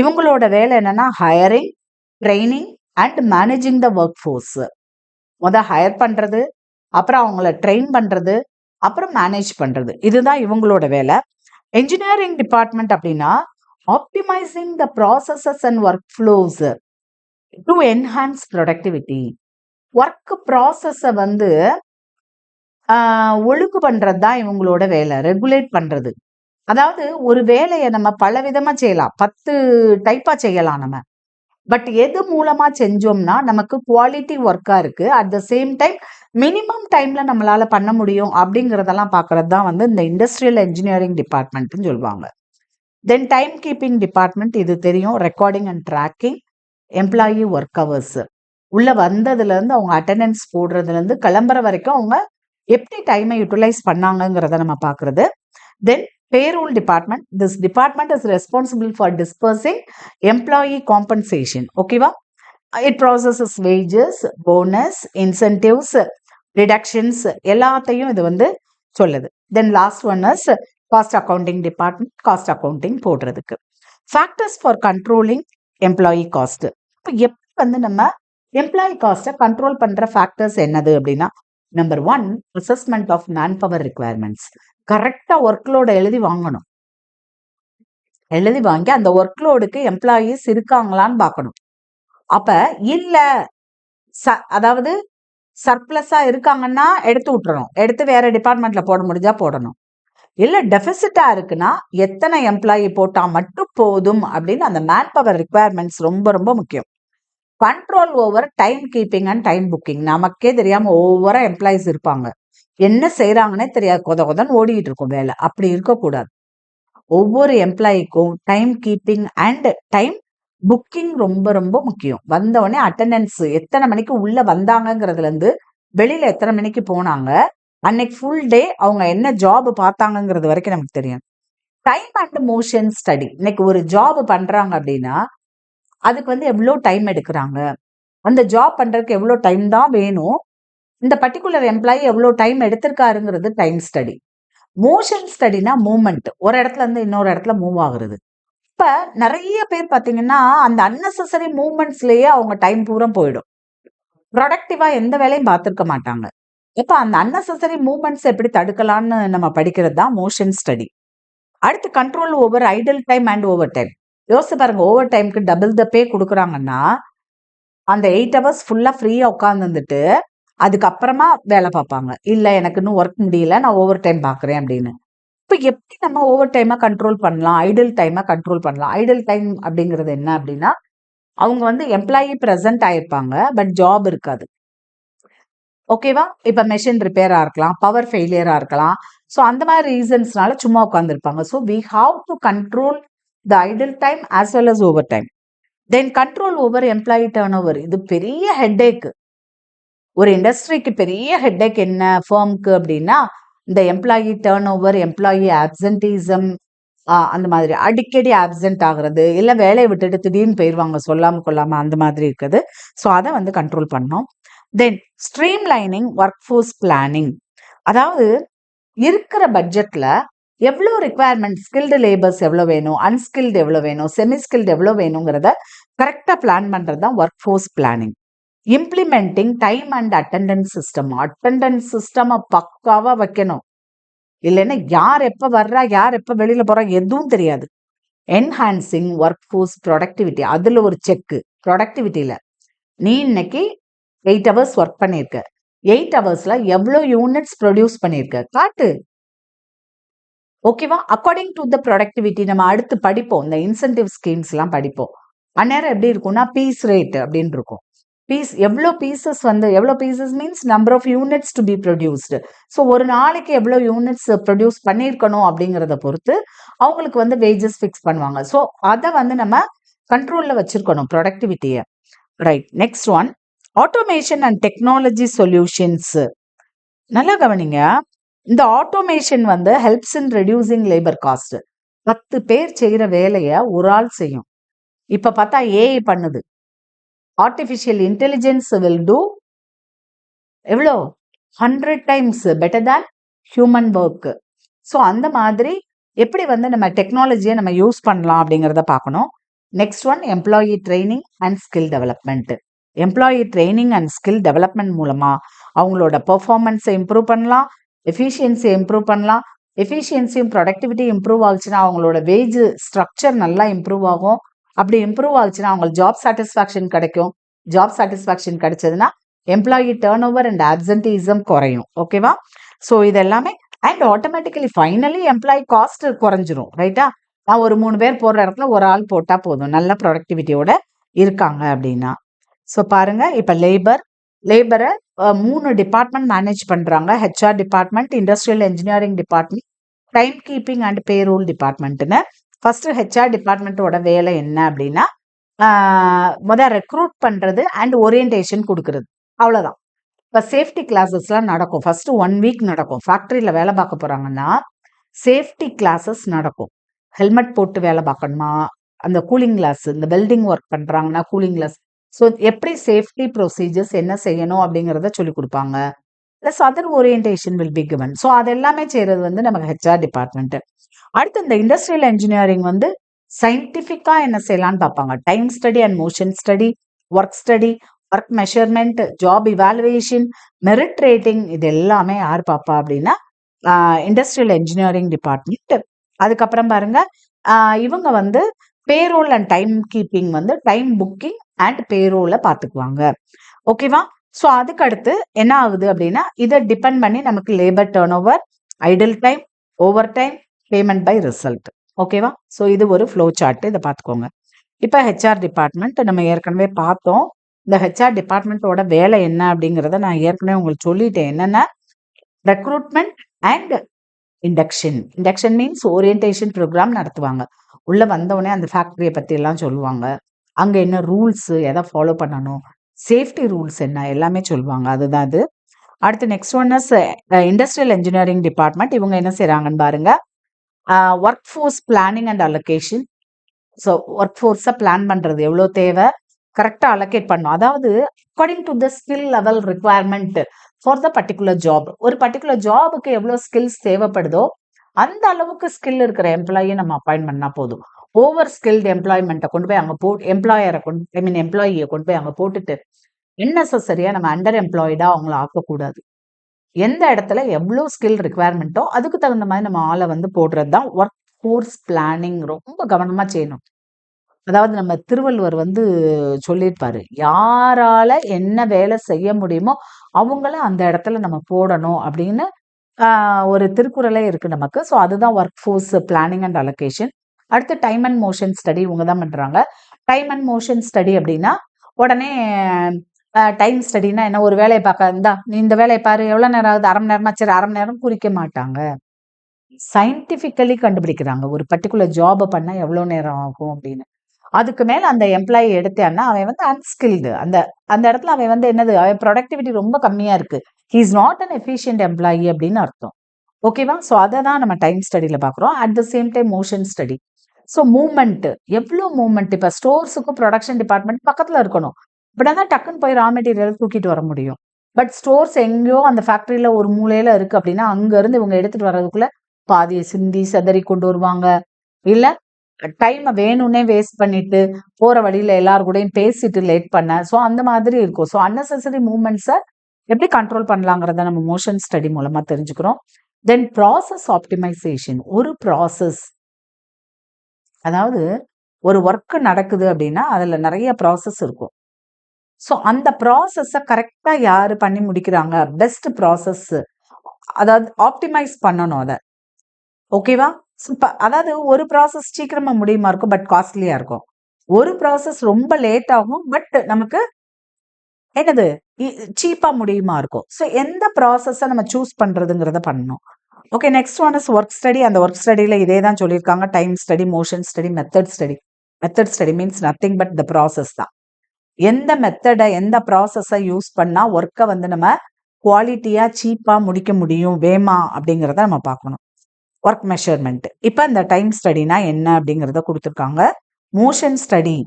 இவங்களோட வேலை என்னன்னா hiring, training and managing the work force. Higher பண்றது, அப்புறம் அவங்கள ட்ரெயின் பண்றது, அப்புறம் மேனேஜ் பண்றது, இதுதான் இவங்களோட வேலை. என்ஜினியரிங் டிபார்ட்மெண்ட் அப்படின்னா optimising the processes and work flows to enhance productivity. Work ப்ராசஸை வந்து ஒழுங்கு பண்றது தான் இவங்களோட வேலை, ரெகுலேட் பண்றது. அதாவது ஒரு வேலையை நம்ம பல விதமா செய்யலாம், 10 டைப்பா செய்யலாம் நம்ம. பட் எது மூலமா செஞ்சோம்னா நமக்கு குவாலிட்டி ஒர்க்கா இருக்கு, at the same time minimum டைம்ல நம்மளால பண்ண முடியும் அப்படிங்கிறதெல்லாம் பார்க்கறது தான் வந்து இந்த இண்டஸ்ட்ரியல் என்ஜினியரிங் டிபார்ட்மெண்ட்னு சொல்லுவாங்க. தென் டைம் கீப்பிங் டிபார்ட்மெண்ட், இது தெரியும், recording and tracking employee work hours. உள்ள வந்ததுல இருந்து அவங்க அட்டெண்டன்ஸ் போடுறதுல இருந்து கிளம்புற வரைக்கும் அவங்க எப்படி டைமை யூட்டிலைஸ் பண்ணாங்கிறத நம்ம பார்க்கறது. தென் payroll department, this department is responsible for dispersing employee compensation. ஓகேவா? it processes wages, bonus, incentives, reductions எல்லாத்தையும் இது வந்து சொல்லுது. then last one is cost accounting department, cost accounting போடுறதுக்கு. factors for controlling employee cost. இப்போ எப்படி வந்து நம்ம எம்ப்ளாயி காஸ்ட்டை கண்ட்ரோல் பண்ற ஃபேக்டர்ஸ் என்னது அப்படின்னா, number 1 assessment of man power requirements. கரெக்டா ஒர்க்லோட எழுதி வாங்கணும். எழுதி வாங்கி அந்த ஒர்க்லோடுக்கு எம்ப்ளாயீஸ் இருக்காங்களான்னு பார்க்கணும். அப்ப இல்ல, அதாவது சர்ப்ளஸா இருக்காங்கன்னா எடுத்து விட்டுறணும், எடுத்து வேற டிபார்ட்மெண்ட்ல போட முடிஞ்சா போடணும். இல்ல டெபிசிட்டா இருக்குன்னா எத்தனை எம்ப்ளாயி போட்டா மட்டும் போதும் அப்படின்னு அந்த மேன் பவர் ரிக்வயர்மெண்ட்ஸ் ரொம்ப ரொம்ப முக்கியம். Control over time keeping and time booking. நமக்கே தெரியாம ஓவரா எம்ப்ளாயிஸ் இருப்பாங்க, என்ன செய்யறாங்கன்னே தெரியாது, கொதன்னு ஓடிட்டு இருக்கும் வேலை. அப்படி இருக்கக்கூடாது. ஒவ்வொரு எம்ப்ளாயிக்கும் time keeping and time booking ரொம்ப ரொம்ப முக்கியம். வந்த உடனே அட்டெண்டன்ஸ், எத்தனை மணிக்கு உள்ள வந்தாங்கிறதுல இருந்து வெளியில எத்தனை மணிக்கு போனாங்க, அன்னைக்கு ஃபுல் டே அவங்க என்ன ஜாப் பார்த்தாங்கிறது வரைக்கும் நமக்கு தெரியும். Time and motion study. இன்னைக்கு ஒரு ஜாப் பண்றாங்க அப்படின்னா அதுக்கு வந்து எவ்வளோ டைம் எடுக்கிறாங்க, அந்த ஜாப் பண்றதுக்கு எவ்வளோ டைம் தான் வேணும், இந்த பர்டிகுலர் எம்ப்ளாயி எவ்வளோ டைம் எடுத்திருக்காருங்கிறது டைம் ஸ்டடி. மோஷன் ஸ்டடினா மூவ்மெண்ட், ஒரு இடத்துல இருந்து இன்னொரு இடத்துல மூவ் ஆகுறது. இப்ப நிறைய பேர் பாத்தீங்கன்னா அந்த அன்னெசரி மூவ்மெண்ட்ஸ்லயே அவங்க டைம் பூரா போயிடும், ப்ரொடக்டிவா எந்த வேலையும் பார்த்துருக்க மாட்டாங்க. இப்ப அந்த அன்னெசரி மூவ்மெண்ட்ஸ் எப்படி தடுக்கலாம்னு நம்ம படிக்கிறது தான் மோஷன் ஸ்டடி. அடுத்து control over Idol time and over time. யோசிச்சு பாருங்க, ஓவர் டைம்க்கு டபுள் த பே கொடுக்குறாங்கன்னா அந்த 8 hours ஃபுல்லா ஃப்ரீயா உட்காந்துட்டு அதுக்கப்புறமா வேலை பார்ப்பாங்க. இல்ல எனக்கு இன்னும் ஒர்க் முடியல, நான் ஓவர் டைம் பார்க்குறேன் அப்படின்னு. இப்போ எப்படி நம்ம ஓவர் டைமை கண்ட்ரோல் பண்ணலாம், ஐடல் டைமை கண்ட்ரோல் பண்ணலாம்? ஐடல் டைம் அப்படிங்கிறது என்ன அப்படின்னா, அவங்க வந்து எம்ப்ளாயி ப்ரெசென்ட் ஆயிருப்பாங்க, பட் ஜாப் இருக்காது. ஓகேவா? இப்ப மெஷின் ரிப்பேரா இருக்கலாம், பவர் ஃபெயிலியரா இருக்கலாம். ஸோ அந்த மாதிரி ரீசன்ஸ்னால சும்மா உட்காந்துருப்பாங்க. So we have to control the idle time as well as overtime. Then control over employee turnover. இது பெரிய ஹெட்டேக். ஒரு இண்டஸ்ட்ரிக்கு பெரிய ஹெட்டேக் என்ன ஃபர்ம்க்கு அப்படின்னா, இந்த எம்ப்ளாயி டர்ன் ஓவர், எம்ப்ளாயி ஆப்சென்டிசம், அந்த மாதிரி அடிக்கடி ஆப்சென்ட் ஆகுறது, இல்ல வேலைய விட்டுட்டு திடீர்னு போயிருவாங்க சொல்லாம கொள்ளாம அந்த மாதிரி இருக்குது. ஸோ அத வந்து கண்ட்ரோல் பண்ணணும். Then streamlining workforce planning. அதாவது இருக்கிற பட்ஜெட்ல எவ்வளோ ரிக்வயர்மெண்ட், ஸ்கில்டு லேபர்ஸ் எவ்வளோ வேணும், அன்ஸ்கில்டு எவ்வளோ வேணும், செமி ஸ்கில்டு எவ்வளோ வேணுங்கிறத கரெக்டா பிளான் பண்றது தான் work force planning. Implementing time and attendance system. Attendance system பக்காவா வைக்கணும். இல்லைன்னா யார் எப்ப வர்றா, யார் எப்ப வெளியில போறா எதுவும் தெரியாது. Enhancing work force productivity. அதுல ஒரு செக் ப்ரொடக்டிவிட்டியில. நீ இன்னைக்கு 8 ஹவர்ஸ் ஒர்க் பண்ணிருக்க, 8 ஹவர்ஸ்ல எவ்வளோ யூனிட்ஸ் ப்ரொடியூஸ் பண்ணிருக்க காட்டு. ஓகேவா? அக்கார்டிங் டு த ப்ரொடக்டிவிட்டி நம்ம அடுத்து படிப்போம். இந்த இன்சென்டிவ் ஸ்கீம்ஸ் எல்லாம் படிப்போம். அந்நேரம் எப்படி இருக்கும்னா பீஸ் ரேட் அப்படின்னு இருக்கும். எவ்வளோ பீசஸ் வந்து எவ்வளோ pieces means number of units to be produced. So ஒரு நாளைக்கு எவ்வளோ யூனிட்ஸ் ப்ரொடியூஸ் பண்ணியிருக்கணும் அப்படிங்கிறத பொறுத்து அவங்களுக்கு வந்து வேஜஸ் ஃபிக்ஸ் பண்ணுவாங்க. ஸோ அதை வந்து நம்ம கண்ட்ரோலில் வச்சிருக்கணும் ப்ரொடக்டிவிட்டியை. Right. Next one, automation and technology solutions. நல்லா கவனிங்க. இந்த ஆட்டோமேஷன் வந்து helps in reducing labour cost. 10 பேர் செய்யற வேலையை ஒரு ஆள் செய்யும். இப்ப பார்த்தா ஏஐ பண்ணுது. ஆர்டிஃபிஷியல் இன்டெலிஜென்ஸ் வில் டூ எவ்வளோ 100 times better than human work. So அந்த மாதிரி எப்படி வந்து நம்ம டெக்னாலஜியை நம்ம யூஸ் பண்ணலாம் அப்படிங்கிறத பார்க்கணும். Next one, employee training and skill development. Employee training and skill development மூலமா அவங்களோட பெர்ஃபார்மன்ஸை இம்ப்ரூவ் பண்ணலாம், எஃபிஷியன்சியை இம்ப்ரூவ் பண்ணலாம். எஃபிஷியன்சியும் ப்ரொடக்டிவிட்டி இம்ப்ரூவ் ஆச்சுன்னா அவங்களோட வேஜ் ஸ்ட்ரக்சர் நல்லா இம்ப்ரூவ் ஆகும். அப்படி இம்ப்ரூவ் ஆச்சுன்னா அவங்களுக்கு ஜாப் சாட்டிஸ்ஃபேக்ஷன் கிடைக்கும். ஜாப் சாட்டிஸ்ஃபேக்ஷன் கிடைச்சதுன்னா எம்ப்ளாயி டர்ன் ஓவர் அண்ட் ஆப்சென்டிசம் குறையும். ஓகேவா? ஸோ இது எல்லாமே and automatically finally employee cost குறைஞ்சிரும். ரைட்டா? நான் ஒரு 3 பேர் போடுற இடத்துல ஒரு ஆள் போட்டா போதும், நல்ல ப்ரொடக்டிவிட்டியோட இருக்காங்க அப்படின்னா. ஸோ பாருங்க, இப்போ லேபரை 3 டிபார்ட்மெண்ட் மேனேஜ் பண்றாங்க. HR department, industrial engineering department, time keeping and payroll டிபார்ட்மெண்ட்னு. ஃபர்ஸ்ட் ஹெச்ஆர் டிபார்ட்மெண்ட்டோட வேலை என்ன அப்படின்னா, ரெக்ரூட் பண்றது அண்ட் ஓரியன்டேஷன் கொடுக்கறது, அவ்வளவுதான். இப்போ சேஃப்டி கிளாஸஸ்லாம் நடக்கும். ஃபர்ஸ்ட் 1 வீக் நடக்கும். ஃபேக்டரியில் வேலை பார்க்க போறாங்கன்னா சேஃப்டி கிளாஸஸ் நடக்கும். ஹெல்மெட் போட்டு வேலை பார்க்கணுமா, அந்த கூலிங் கிளாஸ், இந்த வெல்டிங் ஒர்க் பண்றாங்கன்னா கூலிங் கிளாஸ். ஸோ எப்படி சேஃப்டி ப்ரொசீஜர்ஸ் என்ன செய்யணும் அப்படிங்கிறத சொல்லி கொடுப்பாங்க. Plus other orientation will be given. So அது எல்லாமே செய்யறது வந்து நமக்கு ஹெச்ஆர் டிபார்ட்மெண்ட். அடுத்து இந்த இண்டஸ்ட்ரியல் என்ஜினியரிங் வந்து சயின்டிஃபிக்கா என்ன செய்யலாம்னு பார்ப்பாங்க. Time study and motion study, work measurement, job evaluation, merit rating, இது எல்லாமே யார் பார்ப்பா அப்படின்னா இண்டஸ்ட்ரியல் என்ஜினியரிங் டிபார்ட்மெண்ட். அதுக்கப்புறம் பாருங்க, இவங்க வந்து பேரோல் அண்ட் டைம் கீப்பிங் வந்து டைம் புக்கிங் அண்ட் பேரோல பார்த்துக்குவாங்க. ஓகேவா? ஸோ அதுக்கு அடுத்து என்ன ஆகுது அப்படின்னா இதை டிபெண்ட் பண்ணி நமக்கு labour turnover, idle time, overtime, payment by result. ஓகேவா? ஸோ இது ஒரு ஃப்ளோ சார்ட், இதை பார்த்துக்கோங்க. இப்போ ஹெச்ஆர் டிபார்ட்மெண்ட் நம்ம ஏற்கனவே பார்த்தோம். இந்த ஹெச்ஆர் டிபார்ட்மெண்ட்டோட வேலை என்ன அப்படிங்கிறத நான் ஏற்கனவே உங்களுக்கு சொல்லிட்டேன். என்னென்ன, recruitment and induction means orientation programme நடத்துவாங்க. உள்ள வந்தவொடனே அந்த ஃபேக்டரியை பற்றி எல்லாம் சொல்லுவாங்க. அங்கே என்ன ரூல்ஸ், எதை ஃபாலோ பண்ணணும், சேஃப்டி ரூல்ஸ் என்ன, எல்லாமே சொல்லுவாங்க. அதுதான் அது. அடுத்து next one is industrial engineering department. இவங்க என்ன செய்கிறாங்கன்னு பாருங்க, workforce planning and allocation. So ஒர்க் ஃபோர்ஸை பிளான் பண்ணுறது, எவ்வளோ தேவை கரெக்டாக அலோகேட் பண்ணணும். அதாவது according to the skill level requirement for the particular job. ஒரு பர்டிகுலர் ஜாபுக்கு எவ்வளோ ஸ்கில்ஸ் தேவைப்படுதோ அந்த அளவுக்கு ஸ்கில் இருக்கிற எம்ப்ளாயியை நம்ம அப்பாயின்ட் பண்ணா போதும். ஓவர் ஸ்கில்டு எம்ப்ளாய்மெண்ட்டை கொண்டு போய் அங்கே எம்ப்ளாயியை கொண்டு போய் அங்கே போட்டுட்டு அன்னெசரியா நம்ம அண்டர் எம்ப்ளாய்டா அவங்கள ஆக்கக்கூடாது. எந்த இடத்துல எவ்வளோ ஸ்கில் ரிக்வயர்மெண்ட்டோ அதுக்கு தகுந்த மாதிரி நம்ம ஆளை வந்து போடுறது தான் ஒர்க் ஃபோர்ஸ் பிளானிங். ரொம்ப கவனமா செய்யணும். அதாவது நம்ம திருவள்ளுவர் வந்து சொல்லியிருப்பாரு, யாரால என்ன வேலை செய்ய முடியுமோ அவங்கள அந்த இடத்துல நம்ம போடணும் அப்படின்னு ஒரு திருக்குறளே இருக்கு நமக்கு. ஸோ அதுதான் work force planning and allocation. அடுத்து டைம் அண்ட் மோஷன் ஸ்டடி இவங்க தான் பண்றாங்க. டைம் அண்ட் மோஷன் ஸ்டடி அப்படின்னா உடனே டைம் ஸ்டடினா என்ன, ஒரு வேலையை பார்க்க இருந்தா நீ இந்த வேலையை பாரு, எவ்வளவு நேரம் ஆகுது, 1/2 மணி நேரமா, சரி 1/2 மணி நேரம் குறிக்க மாட்டாங்க. சயின்டிபிக்கலி கண்டுபிடிக்கிறாங்க ஒரு பர்டிகுலர் ஜாபை பண்ணா எவ்வளவு நேரம் ஆகும் அப்படின்னு. அதுக்கு மேல அந்த எம்ப்ளாயி எடுத்தான்னா அவன் வந்து அன்ஸ்கில்டு. அந்த அந்த இடத்துல அவன் வந்து என்னது, அவன் ப்ரொடக்டிவிட்டி ரொம்ப கம்மியா இருக்கு. He is not an efficient employee அப்படின்னு அர்த்தம். ஓகேவா? ஸோ அதை தான் நம்ம டைம் ஸ்டடியில பார்க்குறோம். At the same time motion study. So movement, எவ்வளோ மூவ்மெண்ட். இப்போ ஸ்டோர்ஸுக்கும் ப்ரொடக்ஷன் டிபார்ட்மெண்ட் பக்கத்துல இருக்கணும். இப்படின்னா தான் டக்குன்னு போய் ரா மெட்டீரியல் தூக்கிட்டு வர முடியும். பட் ஸ்டோர்ஸ் எங்கேயோ அந்த ஃபேக்டரியில ஒரு மூலையில இருக்கு அப்படின்னா அங்க இருந்து இவங்க எடுத்துட்டு வர்றதுக்குள்ள பாதியை சிந்தி செதறி கொண்டு வருவாங்க. இல்ல டைமை வேணும்னே வேஸ்ட் பண்ணிட்டு போற வழியில எல்லாரு கூடயும் பேசிட்டு லேட் பண்ண. ஸோ அந்த மாதிரி இருக்கும். ஸோ அன்னெசரி மூவ்மெண்ட்ஸை எப்படி கண்ட்ரோல் பண்ணலாங்கிறத நம்ம மோஷன் ஸ்டடி மூலமா தெரிஞ்சுக்கிறோம். Then process optimisation. ஒரு ப்ராசஸ், அதாவது ஒரு ஒர்க் நடக்குது அப்படின்னா அதுல நிறைய ப்ராசஸ் இருக்கும். ஸோ அந்த ப்ராசஸை கரெக்டா யாரு பண்ணி முடிக்கிறாங்க, பெஸ்ட் ப்ராசஸ், அதாவது ஆப்டிமைஸ் பண்ணணும் அதை. ஓகேவா? அதாவது ஒரு ப்ராசஸ் சீக்கிரமா முடியுமா இருக்கும், பட் காஸ்ட்லியா இருக்கும். ஒரு ப்ராசஸ் ரொம்ப லேட் ஆகும், பட் நமக்கு என்னது சீப்பா முடியுமா இருக்கும். ஸோ எந்த ப்ராசஸை நம்ம சூஸ் பண்றதுங்கிறத பண்ணணும். Okay, next one is work study. அந்த ஒர்க் ஸ்டடியில இதே தான் சொல்லியிருக்காங்க. Time study, motion study, method study. Method study means nothing but the process தான். எந்த மெத்தடை எந்த ப்ராசஸை யூஸ் பண்ணா ஒர்க்கை வந்து நம்ம குவாலிட்டியா சீப்பா முடிக்க முடியும் வேமா அப்படிங்கிறத நம்ம பார்க்கணும். Work measurement. இப்போ இந்த டைம் ஸ்டடினா என்ன அப்படிங்கிறத கொடுத்துருக்காங்க. Motion study,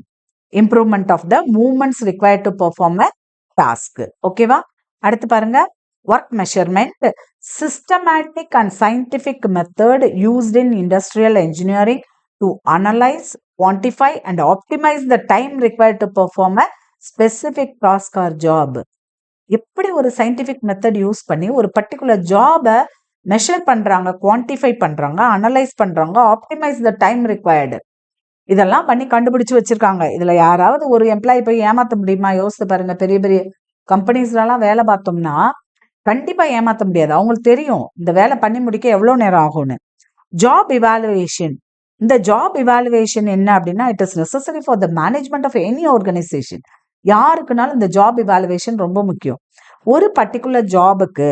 improvement of the movements required to perform a task. ஓகேவா? அடுத்து பாருங்க, work measurement, systematic and scientific method used in industrial engineering to analyze, quantify and optimize the time required to perform a specific task or job. எப்படி ஒரு scientific method use பண்ணி ஒரு particular ஜாபை measure பண்றாங்க, quantify பண்றாங்க, analyse பண்றாங்க, optimise the time required, இதெல்லாம் பண்ணி கண்டுபிடிச்சு வச்சிருக்காங்க. இதுல யாராவது ஒரு எம்ப்ளாயி போய் ஏமாத்த முடியுமா? யோசித்து பாருங்க. பெரிய பெரிய கம்பெனிஸ்லாம் வேலை பார்த்தோம்னா கண்டிப்பா ஏமாத்த முடியாது. அவங்களுக்கு தெரியும் இந்த வேலை பண்ணி முடிக்க எவ்வளவு நேரம் ஆகும்னு. Job evaluation. இந்த ஜாப் இவாலுவேஷன் என்ன அப்படின்னா, it is necessary for the management of any organisation. யாருக்குனாலும் இந்த ஜாப் இவாலுவேஷன் ரொம்ப முக்கியம். ஒரு பர்டிகுலர் ஜாபுக்கு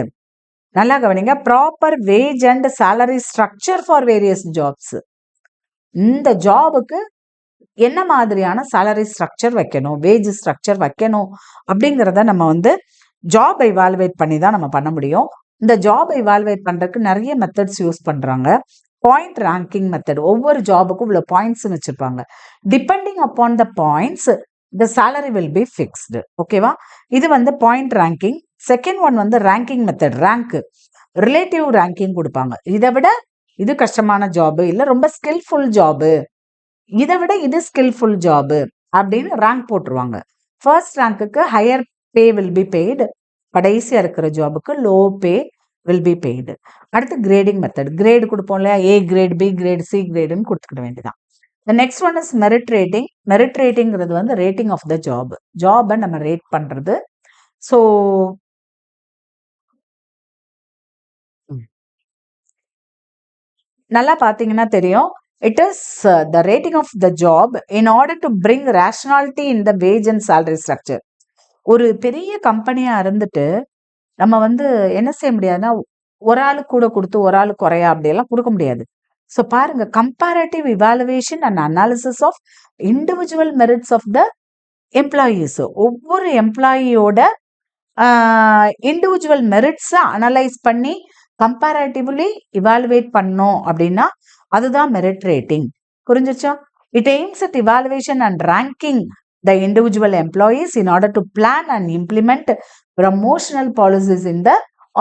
நல்லா கவனிங்க, proper wage and salary structure for various jobs. இந்த ஜாபுக்கு என்ன மாதிரியான சேலரி ஸ்ட்ரக்சர் வைக்கணும், வேஜ் ஸ்ட்ரக்சர் வைக்கணும் அப்படிங்கிறத நம்ம வந்து ஜாப் இவாலுவேட் பண்ணி தான் நம்ம பண்ண முடியும். இந்த ஜாப் இவாலுவேட் பண்றதுக்கு நிறைய மெத்தட்ஸ் யூஸ் பண்றாங்க. Point ranking method. ஒவ்வொரு ஜாபுக்கும் இவ்வளவு பாயிண்ட்ஸ் வச்சிருப்பாங்க. Depending upon the points the salary will be fixed. ஓகேவா? இது வந்து பாயிண்ட் ரேங்கிங். செகண்ட் ஒன் வந்து ranking method. Rank, relative ranking கொடுப்பாங்க. இதை விட இது கஷ்டமான ஜாபு, இல்ல ரொம்ப ஸ்கில்ஃபுல் ஜாபு, இதை விட இது ஸ்கில்ஃபுல் ஜாபு அப்படின்னு ரேங்க் போட்டுருவாங்க. ஃபர்ஸ்ட் ரேங்க்குக்கு higher pay will be paid. கடைசியா இருக்கிற ஜாபுக்கு low pay will be paid. அடுத்து கிரேடிங் மெத்தட். கிரேடு கொடுப்போம் இல்லையா, A grade, B grade, C கிரேடுன்னு கொடுத்துக்கிட வேண்டியதான். Next one is merit rating. Merit ரேட்டிங்கிறது வந்து ரேட்டிங் ஆஃப் த ஜாப். ஜாபை நம்ம ரேட் பண்றது. ஸோ நல்லா பார்த்தீங்கன்னா தெரியும். It is the rating of the job in order to bring rationality in the wage and salary structure. ஒரு பெரிய கம்பெனியா இருந்துட்டு நம்ம வந்து என்ன செய்ய முடியாதுன்னா, ஒரு ஆளு கூட கொடுத்து ஒரு ஆளு குறையா அப்படியெல்லாம் கொடுக்க முடியாது. ஸோ பாருங்க, comparative evaluation and analysis of individual merits of the employees. ஒவ்வொரு எம்ப்ளாயியோட இண்டிவிஜுவல் மெரிட்ஸை அனலைஸ் பண்ணி கம்பேரேட்டிவ்லி இவாலுவேட் பண்ணோம் அப்படின்னா அதுதான் மெரிட் ரேட்டிங். புரிஞ்சிச்சா? It aims at evaluation and ranking the individual employees in order to plan and implement promotional policies in the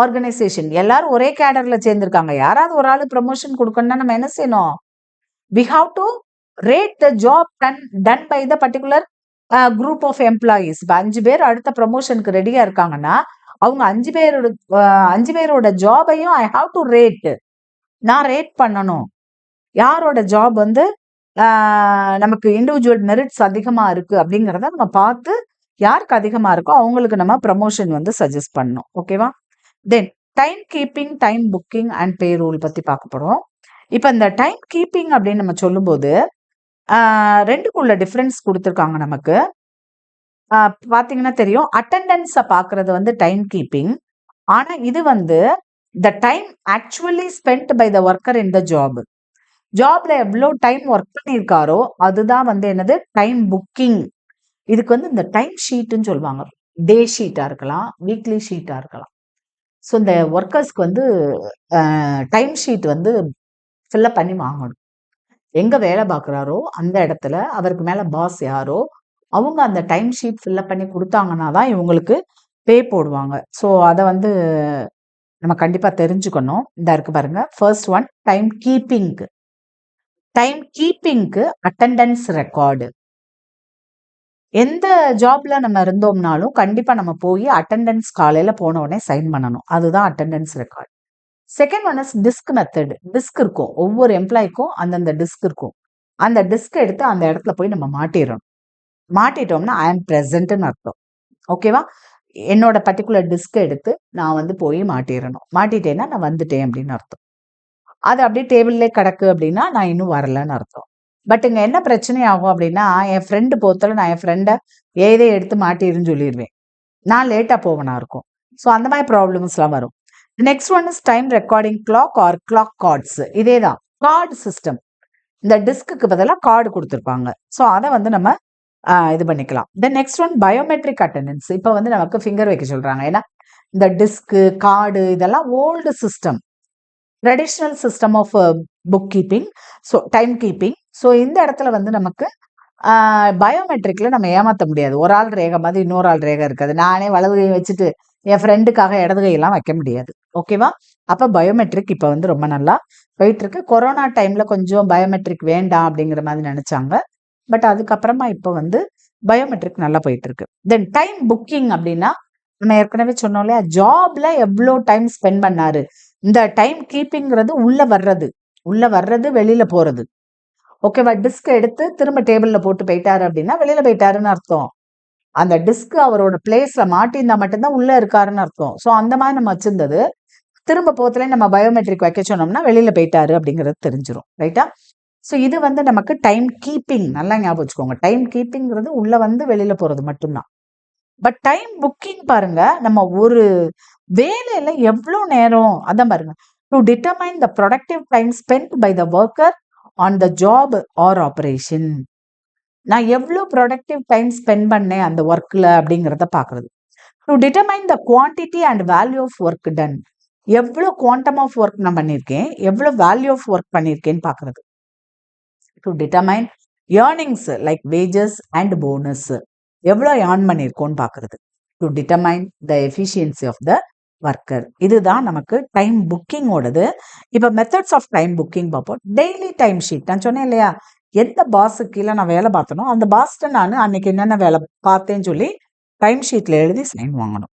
organisation. எல்லாரும் ஒரே கேடர்ல சேர்ந்திருக்காங்க. யாராவது ஒரு ஆளு ப்ரமோஷன் கொடுக்கணும்னா நம்ம என்ன செய்யணும்? we have to rate the job done by the particular group of employees. இப்போ 5 பேர் அடுத்த ப்ரமோஷனுக்கு ரெடியா இருக்காங்கன்னா அவங்க 5 பேரோட ஜாபையும் ஐ ஹாவ் டு ரேட். நான் ரேட் பண்ணணும். யாரோட ஜாப் வந்து நமக்கு இண்டிவிஜுவல் மெரிட்ஸ் அதிகமா இருக்கு அப்படிங்கிறத நம்ம பார்த்து யாருக்கு அதிகமா இருக்கோ அவங்களுக்கு நம்ம ப்ரமோஷன் வந்து சஜஸ்ட் பண்ணணும். ஓகேவா? தென் time keeping, time booking and pay rule பத்தி பார்க்க போறோம். இப்போ இந்த டைம் கீப்பிங் அப்படின்னு நம்ம சொல்லும்போது ரெண்டுக்குள்ள டிஃப்ரென்ஸ் கொடுத்துருக்காங்க நமக்கு. பார்த்தீங்கன்னா தெரியும், அட்டெண்டன்ஸை பார்க்கறது வந்து டைம் கீப்பிங். ஆனா இது வந்து the time actually spent by the worker in the job. ஜாப்ல எவ்வளோ டைம் ஒர்க் பண்ணியிருக்காரோ அதுதான் வந்து என்னது டைம் புக்கிங். இதுக்கு வந்து இந்த டைம் ஷீட்டுன்னு சொல்லுவாங்க. டே ஷீட்டா இருக்கலாம், வீக்லி ஷீட்டா இருக்கலாம். ஸோ இந்த ஒர்க்கர்ஸ்க்கு வந்து டைம் ஷீட் வந்து ஃபில்லப் பண்ணி வாங்கணும். எங்க வேலை பார்க்குறாரோ அந்த இடத்துல அவருக்கு மேல பாஸ் யாரோ அவங்க அந்த டைம் ஷீட் ஃபில்லப் பண்ணி கொடுத்தாங்கன்னா தான் இவங்களுக்கு பே போடுவாங்க. ஸோ அதை வந்து நம்ம கண்டிப்பா தெரிஞ்சுக்கணும். இந்த இருக்கு பாருங்க. ஃபர்ஸ்ட் ஒன் டைம் கீப்பிங்க்கு. டைம் கீப்பிங்க்கு அட்டெண்டன்ஸ் ரெக்கார்டு. எந்த ஜாப்ல நம்ம இருந்தோம்னாலும் கண்டிப்பா நம்ம போய் அட்டெண்டன்ஸ் காலையில போன உடனே சைன் பண்ணணும். அதுதான் attendance record. Second one is disk method. Disk இருக்கும், ஒவ்வொரு எம்ப்ளாய்க்கும் அந்தந்த டிஸ்க் இருக்கும். அந்த டிஸ்க் எடுத்து அந்த இடத்துல போய் நம்ம மாட்டிடணும். மாட்டிட்டோம்னா ஐ ஆம் பிரசன்ட்னு அர்த்தம். ஓகேவா? என்னோட பர்டிகுலர் டிஸ்க் எடுத்து நான் வந்து போய் மாட்டிடணும். மாட்டிட்டேன்னா நான் வந்துட்டேன் அப்படின்னு அர்த்தம். அது அப்படியே டேபிள்லே கிடக்கு அப்படின்னா நான் இன்னும் வரலன்னு அர்த்தம். பட் இங்க என்ன பிரச்சனை ஆகும் அப்படின்னா, என் ஃப்ரெண்டு பொறுத்தவரை நான் என் ஃப்ரெண்டை ஏதே எடுத்து மாட்டிருன்னு சொல்லிடுவேன். நான் லேட்டா போவனா இருக்கும். ஸோ அந்த மாதிரி ப்ராப்ளம்ஸ்லாம் வரும். Next one is time recording clock or clock cards. இதே தான் கார்டு சிஸ்டம். இந்த டிஸ்க்கு பதிலாக கார்டு கொடுத்துருப்பாங்க. ஸோ அதை வந்து நம்ம இது பண்ணிக்கலாம். Then next one biometric attendance. இப்போ வந்து நமக்கு ஃபிங்கர் வைக்க சொல்றாங்க. ஏன்னா இந்த டிஸ்க்கு கார்டு இதெல்லாம் old system, traditional system of bookkeeping, so timekeeping. So இந்த இடத்துல வந்து நமக்கு பயோமெட்ரிக்ல நம்ம ஏமாற்ற முடியாது. ஒரு ஆள் ரேகை மாதிரி இன்னொரு ஆள் ரேகை இருக்காது. நானே வலது கையை வச்சுட்டு என் ஃப்ரெண்டுக்காக இடது கையெல்லாம் வைக்க முடியாது. ஓகேவா? அப்போ பயோமெட்ரிக் இப்போ வந்து ரொம்ப நல்லா போயிட்டு இருக்கு. கொரோனா டைம்ல கொஞ்சம் பயோமெட்ரிக் வேண்டாம் அப்படிங்கிற மாதிரி நினைச்சாங்க. பட் அதுக்கப்புறமா இப்போ வந்து பயோமெட்ரிக் நல்லா போயிட்டு இருக்கு. தென் டைம் புக்கிங் அப்படின்னா நம்ம ஏற்கனவே சொன்னோம் இல்லையா, ஜாப்ல எவ்வளோ டைம் ஸ்பெண்ட் பண்ணாரு. இந்த டைம் கீப்பிங்கிறது உள்ள வர்றது வெளியில போறது. ஓகேவா? டிஸ்க் எடுத்து திரும்ப டேபிள்ல போட்டு போயிட்டாரு அப்படின்னா வெளியில போயிட்டாருன்னு அர்த்தம். அந்த டிஸ்க் அவரோட பிளேஸ்ல மாட்டியிருந்தா மட்டும்தான் உள்ள இருக்காருன்னு அர்த்தம். ஸோ அந்த மாதிரி நம்ம வச்சிருந்தது திரும்ப போத்துல நம்ம பயோமெட்ரிக் வைக்க சொன்னோம்னா வெளியில போயிட்டாரு அப்படிங்கிறது தெரிஞ்சிடும். ரைட்டா? ஸோ இது வந்து நமக்கு டைம் கீப்பிங். நல்லா ஞாபகம் வச்சுக்கோங்க. டைம் கீப்பிங்கிறது உள்ள வந்து வெளியில போறது மட்டும்தான். பட் டைம் புக்கிங் பாருங்க, நம்ம ஒரு வேலையில எவ்வளோ நேரம் அதான் பாருங்க. To determine the productive time spent by the worker on the job or operation. நான் எவ்வளோ ப்ரொடக்டிவ் டைம் ஸ்பெண்ட் பண்ணேன் அந்த ஒர்க்ல அப்படிங்கிறத பார்க்கறது. To determine the quantity and value of work done. எவ்வளோ குவான்டம் ஆஃப் ஒர்க் நான் பண்ணியிருக்கேன், எவ்வளோ வேல்யூ ஆஃப் ஒர்க் பண்ணியிருக்கேன்னு பார்க்கறது. To determine earnings like wages and bonus. எவ்வளோ ஏர்ன் பண்ணியிருக்கோன்னு பார்க்கறது. To determine the efficiency of the worker. இதுதான் நமக்கு டைம் புக்கிங்கோடது. இப்போ மெத்தட்ஸ் ஆஃப் டைம் புக்கிங் பார்ப்போம். Daily time sheet. நான் சொன்னேன் இல்லையா, எந்த பாஸுக்கு கீழே நான் வேலை பார்த்தனோ அந்த பாஸ்ட்ட நான் அன்னைக்கு என்னென்ன வேலை பார்த்தேன்னு சொல்லி டைம் ஷீட்ல எழுதி சைன் வாங்கணும்.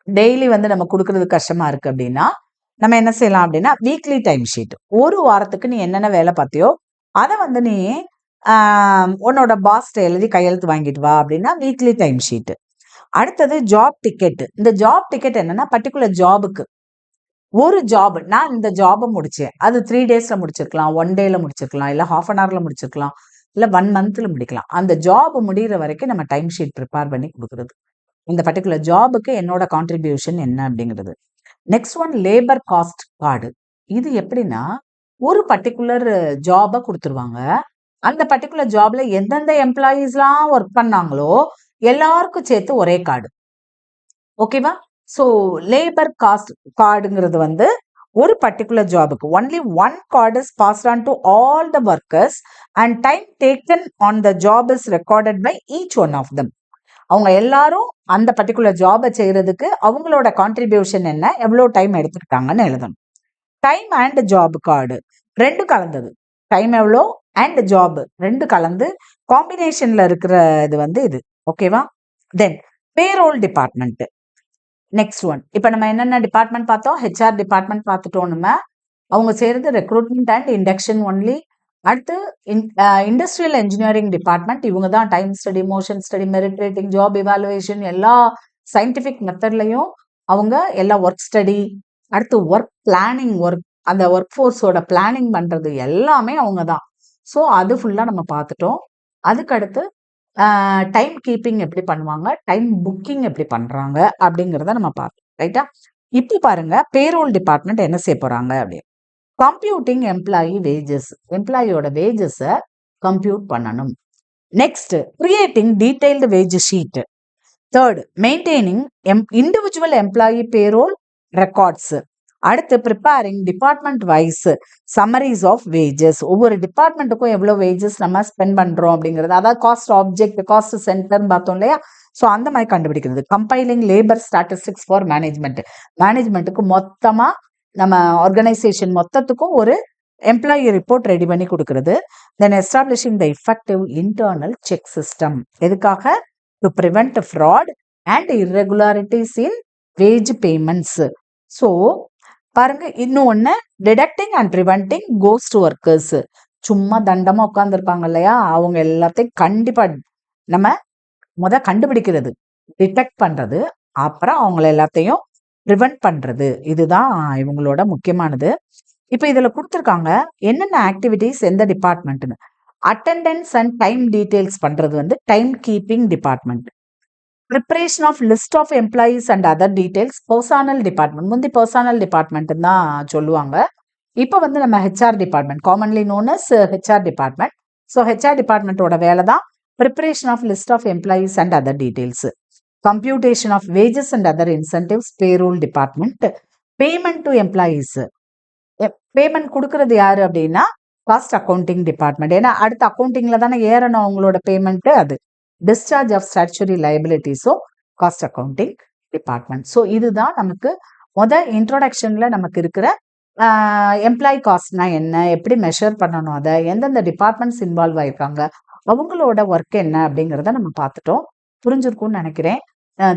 டெய்லி வந்து நம்ம கொடுக்கறது கஷ்டமா இருக்கு அப்படின்னா நம்ம என்ன செய்யலாம் அப்படின்னா வீக்லி டைம் ஷீட். ஒரு வாரத்துக்கு நீ என்னென்ன வேலை பார்த்தியோ அதை வந்து நீ உன்னோட பாஸ்ட்ட எழுதி கையெழுத்து வாங்கிட்டு வா அப்படின்னா வீக்லி டைம் ஷீட். அடுத்தது ஜாப் டிக்கெட். இந்த ஜாப் டிக்கெட் என்னன்னா பர்டிகுலர் ஜாபுக்கு ஒரு ஜாப், நான் இந்த ஜாபை முடிச்சேன், அது 3 daysல முடிச்சிருக்கலாம், 1 dayல முடிச்சிருக்கலாம், இல்லை ½ an hourல முடிச்சிருக்கலாம், இல்லை 1 monthல முடிக்கலாம். அந்த ஜாப் முடிகிற வரைக்கும் நம்ம டைம் ஷீட் ப்ரிப்பேர் பண்ணி கொடுக்குறது. இந்த பர்டிகுலர் ஜாபுக்கு என்னோட கான்ட்ரிபியூஷன் என்ன அப்படிங்கிறது. Next one labour cost card. இது எப்படின்னா ஒரு பர்டிகுலர் ஜாபை கொடுத்துருவாங்க. அந்த பர்டிகுலர் ஜாப்ல எந்தெந்த எம்ப்ளாயீஸ்லாம் ஒர்க் பண்ணாங்களோ எல்லாருக்கும் சேர்த்து ஒரே கார்டு. ஓகேவா? ஸோ லேபர் காஸ்ட் கார்டுங்கிறது வந்து ஒரு பர்டிகுலர் ஜாபுக்கு only one card is passed on to all the workers and time taken on the job is recorded by each one of them. அவங்க எல்லாரும் அந்த பர்டிகுலர் ஜாபை செய்யறதுக்கு அவங்களோட கான்ட்ரிபியூஷன் என்ன, எவ்வளோ டைம் எடுத்துக்கிட்டாங்கன்னு எழுதணும். டைம் அண்ட் ஜாப் கார்டு ரெண்டு கலந்தது. டைம் எவ்வளோ அண்ட் ஜாப் ரெண்டு கலந்து காம்பினேஷன்ல இருக்கிற இது வந்து இது. ஓகேவா? தென் பேரோல் டிபார்ட்மெண்ட். Next one. இப்போ நம்ம என்னென்ன டிபார்ட்மெண்ட் பார்த்தோம்? ஹெச்ஆர் டிபார்ட்மெண்ட் பார்த்துட்டோம். நம்ம அவங்க செய்யறது ரெக்ரூட்மெண்ட் அண்ட் இண்டக்ஷன் ஒன்லி. அடுத்து இண்டஸ்ட்ரியல் இன்ஜினியரிங் டிபார்ட்மெண்ட். இவங்க தான் time study, motion study, merit rating, job evaluation எல்லா சயின்டிஃபிக் மெத்தட்லையும் அவங்க எல்லா ஒர்க் ஸ்டடி, அடுத்து ஒர்க் பிளானிங், அந்த ஒர்க் ஃபோர்ஸோட பிளானிங் பண்றது எல்லாமே அவங்க தான். ஸோ அது ஃபுல்லாக நம்ம பார்த்துட்டோம். அதுக்கடுத்து டைம் கீப்பிங் எப்படி பண்ணுவாங்க, டைம் புக்கிங் எப்படி பண்றாங்க அப்படிங்கிறத நம்ம பார்த்தோம். ரைட்டா? இப்போ பாருங்க பேரோல் டிபார்ட்மெண்ட் என்ன செய்ய போறாங்க அப்படின்னு. கம்ப்யூட்டிங் எம்ப்ளாயி வேஜஸ், எம்ப்ளாயியோட வேஜஸை கம்ப்யூட் பண்ணணும். Next, creating detailed wage sheet. Third, maintaining individual employee payroll records. அடுத்து, preparing department wise summaries of wages. ஒவ்வொரு டிபார்ட்மெண்ட்டுக்கும் எவ்வளோ வேஜஸ் நம்ம ஸ்பெண்ட் பண்ணுறோம் அப்படிங்கிறது, அதாவது காஸ்ட் ஆப்ஜெக்ட், காஸ்ட் சென்டர்னு பார்த்தோம் இல்லையா? ஸோ அந்த மாதிரி கண்டுபிடிக்கிறது. Compiling labour statistics for management, மேனேஜ்மெண்ட்டுக்கு மொத்தமாக நம்ம ஆர்கனைசேஷன் மொத்தத்துக்கும் ஒரு எம்ப்ளாயி ரிப்போர்ட் ரெடி பண்ணி கொடுக்கறது. Then establishing the effective internal check system. எதுக்காக? To prevent fraud and irregularities in wage payments. So பாருங்க, இன்னொன்று detecting and preventing ghost workers. சும்மா தண்டமாக உட்காந்துருப்பாங்க இல்லையா, அவங்க எல்லாத்தையும் கண்டிப்பாக நம்ம கண்டுபிடிக்கிறது, டிடெக்ட் பண்ணுறது, அப்புறம் அவங்கள எல்லாத்தையும் ப்ரிவென்ட் பண்ணுறது. இதுதான் இவங்களோட முக்கியமானது. இப்போ இதில் கொடுத்துருக்காங்க என்னென்ன ஆக்டிவிட்டீஸ் எந்த டிபார்ட்மெண்ட்னு. அட்டெண்டன்ஸ் அண்ட் டைம் டீட்டெயில்ஸ் பண்ணுறது வந்து time keeping department. Preparation of list of employees and other details personnel department. முந்தி பர்சனல் டிபார்ட்மெண்ட் தான் சொல்லுவாங்க. இப்போ வந்து நம்ம HR department, commonly known as HR department. So HR டிபார்ட்மெண்ட்டோட வேலை தான் preparation of list of employees and other details. Computation of wages and other incentives payroll department. Payment to employees, payment கொடுக்கறது யாரு அப்படின்னா காஸ்ட் அக்கௌண்டிங் டிபார்ட்மெண்ட். ஏன்னா அடுத்த அக்கௌண்டிங்ல தானே ஏறணும் அவங்களோட பேமெண்ட். அது டிஸ்சார்ஜ் ஆஃப் ஸ்டாச்சுரி லைபிலிட்டிஸோ காஸ்ட் அக்கௌண்டிங் டிபார்ட்மெண்ட். ஸோ இதுதான் நமக்கு இன்ட்ரோடக்ஷன்ல நமக்கு இருக்கிற எம்ப்ளாயி காஸ்ட்னா என்ன, எப்படி மெஷர் பண்ணணும், அதை எந்தெந்த டிபார்ட்மெண்ட்ஸ் இன்வால்வ் ஆயிருக்காங்க, அவங்களோட ஒர்க் என்ன அப்படிங்கிறத நம்ம பார்த்துட்டோம். புரிஞ்சிருக்கும்னு நினைக்கிறேன்.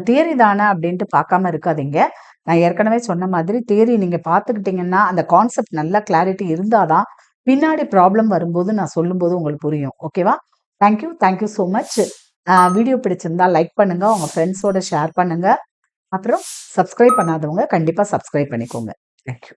தியரி தானே அப்படின்ட்டு பார்க்காம இருக்காதீங்க. நான் ஏற்கனவே சொன்ன மாதிரி தியரி நீங்கள் பார்த்துக்கிட்டிங்கன்னா அந்த கான்செப்ட் நல்ல கிளாரிட்டி இருந்தால் தான் பின்னாடி ப்ராப்ளம் வரும்போது நான் சொல்லும்போது உங்களுக்கு புரியும். ஓகேவா? Thank you so much. வீடியோ பிடிச்சிருந்தா லைக் பண்ணுங்கள், உங்கள் ஃப்ரெண்ட்ஸோட ஷேர் பண்ணுங்கள். அப்புறம் சப்ஸ்கிரைப் பண்ணாதவங்க கண்டிப்பாக சப்ஸ்கிரைப் பண்ணிக்கோங்க. தேங்க்யூ.